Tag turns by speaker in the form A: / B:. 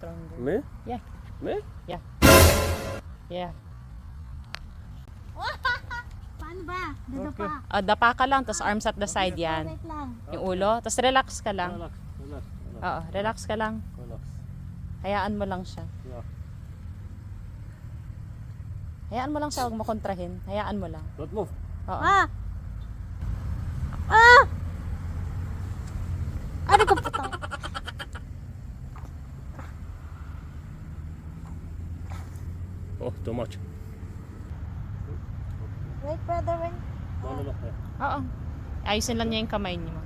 A: Stronger.
B: Me?
A: Yeah.
B: Me?
A: Yeah. Yeah.
C: Paano ba? Dada
B: Okay.
C: pa.
A: Dapa ka lang, tapos arms at the side yan.
C: Wait lang.
A: Yung ulo, tapos relax ka lang.
B: Relax, relax, relax.
A: Oo, relax ka lang.
B: Relax.
A: Hayaan mo lang siya.
B: Yeah.
A: Hayaan mo lang siya, huwag mo kontrahin. Hayaan mo lang.
B: Don't move.
A: Oo.
C: Ah! Ah! Ano ko putang?
B: Oh, too much.
C: Wait, brother, wait.
B: No, no, no.
A: Oo. Ayusin lang niya yung kamay niyo.